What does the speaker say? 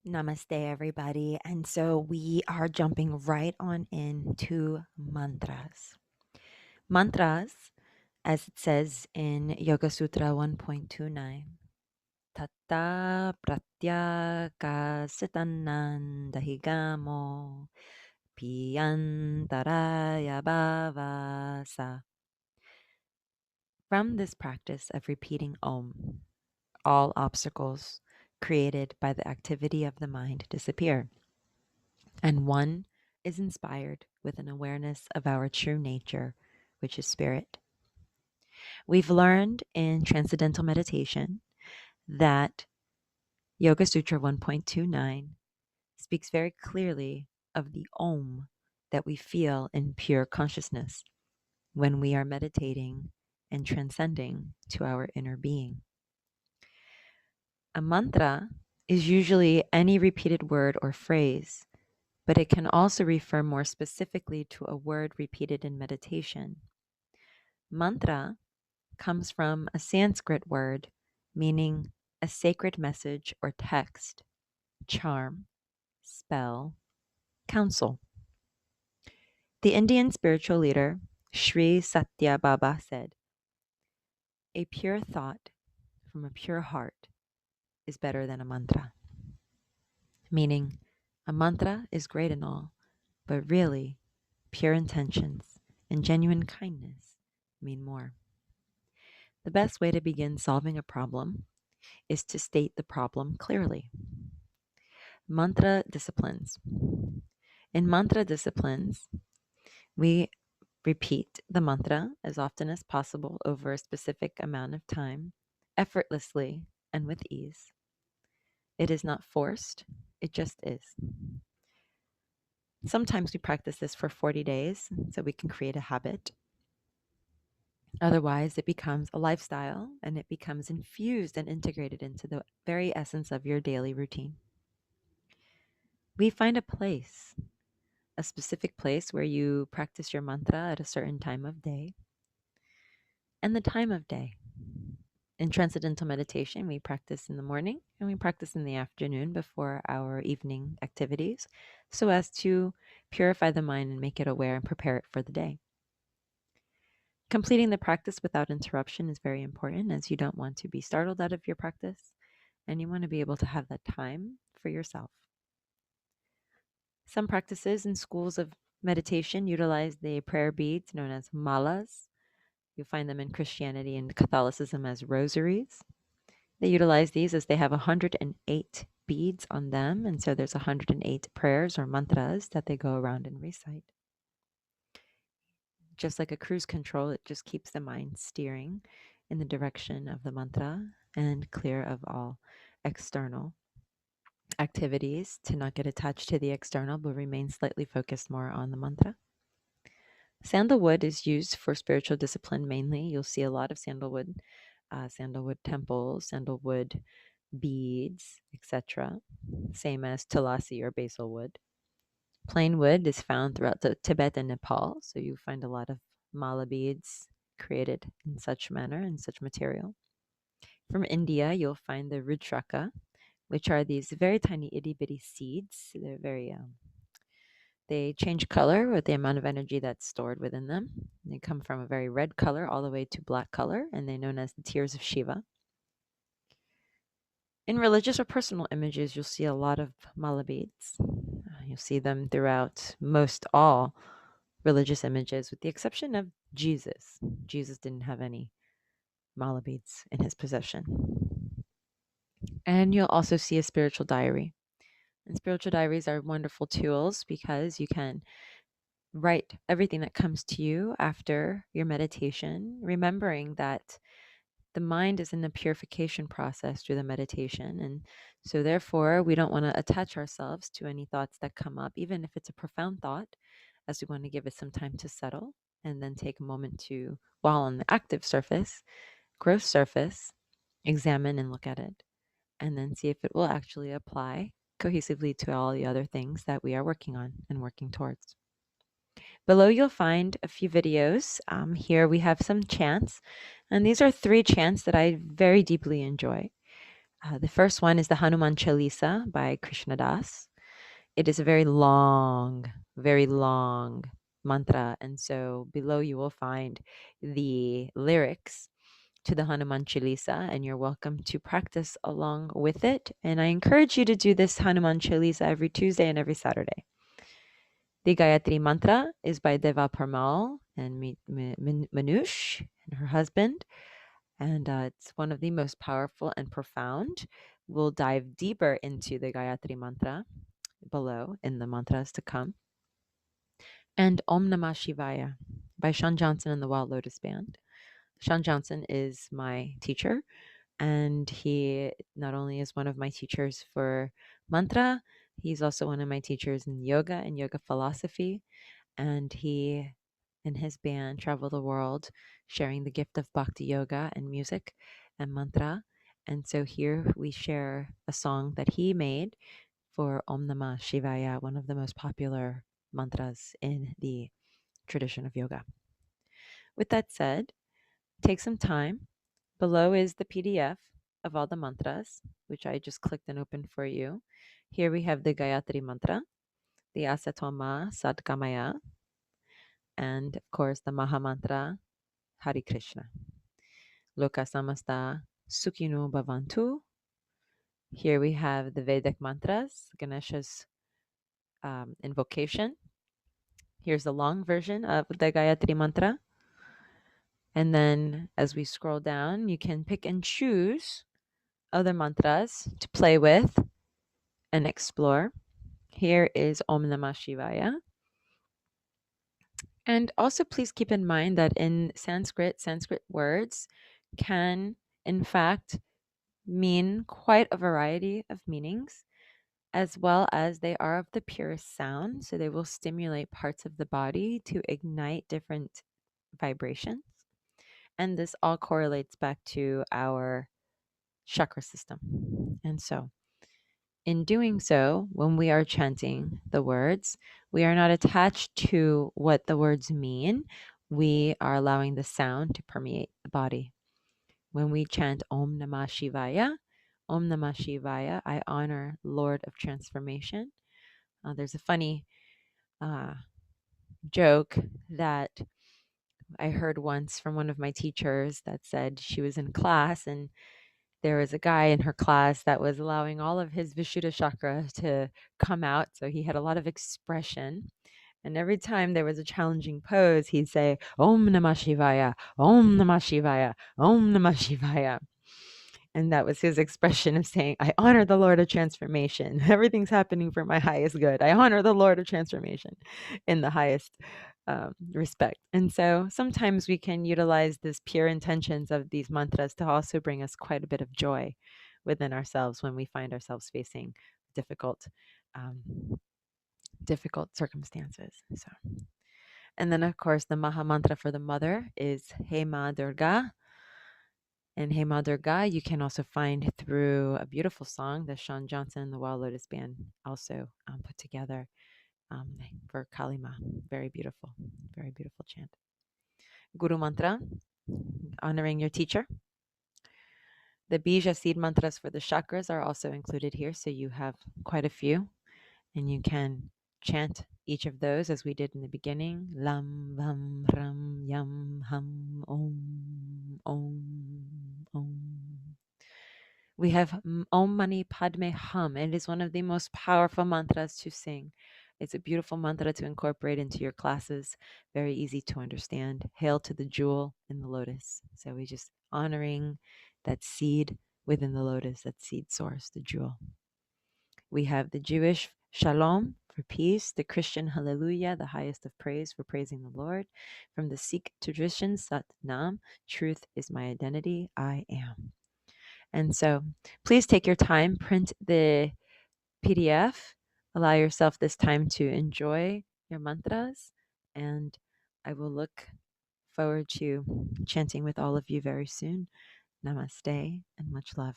Namaste, everybody. And so we are jumping right on into mantras. Mantras, as it says in Yoga Sutra 1.29, Tatta pratyaka sitannan dahigamo piyantaraya bhavasa. From this practice of repeating Om, all obstacles created by the activity of the mind disappear, and one is inspired with an awareness of our true nature, which is spirit. We've learned in Transcendental Meditation that Yoga Sutra 1.29 speaks very clearly of the Om that we feel in pure consciousness when we are meditating and transcending to our inner being. A mantra is usually any repeated word or phrase, but it can also refer more specifically to a word repeated in meditation. Mantra comes from a Sanskrit word meaning a sacred message or text, charm, spell, counsel. The Indian spiritual leader, Sri Sathya Baba, said, "A pure thought from a pure heart is better than a mantra." Meaning, a mantra is great and all, but really, pure intentions and genuine kindness mean more. The best way to begin solving a problem is to state the problem clearly. Mantra disciplines. In mantra disciplines, we repeat the mantra as often as possible over a specific amount of time, effortlessly and with ease. It is not forced, it just is. Sometimes we practice this for 40 days so we can create a habit. Otherwise, it becomes a lifestyle and it becomes infused and integrated into the very essence of your daily routine. We find a place, a specific place where you practice your mantra at a certain time of day. And the time of day. In Transcendental Meditation, we practice in the morning and we practice in the afternoon before our evening activities so as to purify the mind and make it aware and prepare it for the day. Completing the practice without interruption is very important, as you don't want to be startled out of your practice and you want to be able to have that time for yourself. Some practices in schools of meditation utilize the prayer beads known as malas. You'll find them in Christianity and Catholicism as rosaries. They utilize these as they have 108 beads on them, and so there's 108 prayers or mantras that they go around and recite. Just like a cruise control, it just keeps the mind steering in the direction of the mantra and clear of all external activities to not get attached to the external, but remain slightly focused more on the mantra. Sandalwood is used for spiritual discipline mainly. You'll see a lot of sandalwood temples, sandalwood beads, etc. Same as tulasi or basil wood. Plain wood is found throughout Tibet and Nepal, so you find a lot of mala beads created in such manner, in such material. From India, you'll find the rudraka, which are these very tiny itty bitty seeds. They're very they change color with the amount of energy that's stored within them. They come from a very red color all the way to black color, and they're known as the tears of Shiva. In religious or personal images, you'll see a lot of mala beads. You'll see them throughout most all religious images, with the exception of Jesus. Jesus didn't have any mala beads in his possession. And you'll also see a spiritual diary. And spiritual diaries are wonderful tools because you can write everything that comes to you after your meditation, remembering that the mind is in a purification process through the meditation. And so therefore, we don't want to attach ourselves to any thoughts that come up, even if it's a profound thought, as we want to give it some time to settle and then take a moment to, while on the active surface, gross surface, examine and look at it, and then see if it will actually apply cohesively to all the other things that we are working on and working towards. Below you'll find a few videos. Here we have some chants, and these are 3 chants that I very deeply enjoy. The first one is the Hanuman Chalisa by Krishnadas. It is a very long mantra. And so below you will find the lyrics to the Hanuman Chalisa, and you're welcome to practice along with it. And I encourage you to do this Hanuman Chalisa every Tuesday and every Saturday. The Gayatri Mantra is by Deva Parmal and Manush and her husband. And it's one of the most powerful and profound. We'll dive deeper into the Gayatri Mantra below in the mantras to come. And Om Namah Shivaya by Sean Johnson and the Wild Lotus Band. Sean Johnson is my teacher, and he not only is one of my teachers for mantra, he's also one of my teachers in yoga and yoga philosophy. And he and his band travel the world sharing the gift of bhakti yoga and music and mantra. And so here we share a song that he made for Om Namah Shivaya, one of the most popular mantras in the tradition of yoga. With that said, take some time. Below is the PDF of all the mantras, which I just clicked and opened for you. Here we have the Gayatri Mantra, the Asatoma Sadgamaya, and of course the Maha Mantra, Hari Krishna. Loka Samasta Sukhino Bhavantu. Here we have the Vedic mantras, Ganesha's invocation. Here's the long version of the Gayatri Mantra. And then as we scroll down, you can pick and choose other mantras to play with and explore. Here is Om Namah Shivaya. And also please keep in mind that in Sanskrit words can in fact mean quite a variety of meanings, as well as they are of the purest sound. So they will stimulate parts of the body to ignite different vibrations. And this all correlates back to our chakra system. And so in doing so, when we are chanting the words, we are not attached to what the words mean. We are allowing the sound to permeate the body. When we chant Om Namah Shivaya, I honor Lord of Transformation. There's a funny joke that I heard once from one of my teachers that said she was in class and there was a guy in her class that was allowing all of his Vishuddha chakra to come out. So he had a lot of expression. And every time there was a challenging pose, he'd say, Om Namah Shivaya, Om Namah Shivaya, Om Namah Shivaya. And that was his expression of saying, I honor the Lord of Transformation. Everything's happening for my highest good. I honor the Lord of Transformation in the highest respect. And so sometimes we can utilize this pure intentions of these mantras to also bring us quite a bit of joy within ourselves when we find ourselves facing difficult circumstances. So, and then of course the Maha Mantra for the mother is Hey Ma Durga. And Hey Ma Durga, you can also find through a beautiful song that Sean Johnson and the Wild Lotus Band also put together for Kalima. Very beautiful chant. Guru Mantra, honoring your teacher. The Bija seed mantras for the chakras are also included here, so you have quite a few, and you can chant each of those as we did in the beginning. Lam, vam, ram, yam, hum, om, om, om. We have Om Mani Padme Hum. It is one of the most powerful mantras to sing. It's a beautiful mantra to incorporate into your classes. Very easy to understand. Hail to the jewel in the lotus. So we just honoring that seed within the lotus, that seed source, the jewel. We have the Jewish Shalom for peace, the Christian Hallelujah, the highest of praise for praising the Lord. From the Sikh tradition, Sat Nam, truth is my identity, I am. And so please take your time, print the PDF, allow yourself this time to enjoy your mantras, and I will look forward to chanting with all of you very soon. Namaste and much love.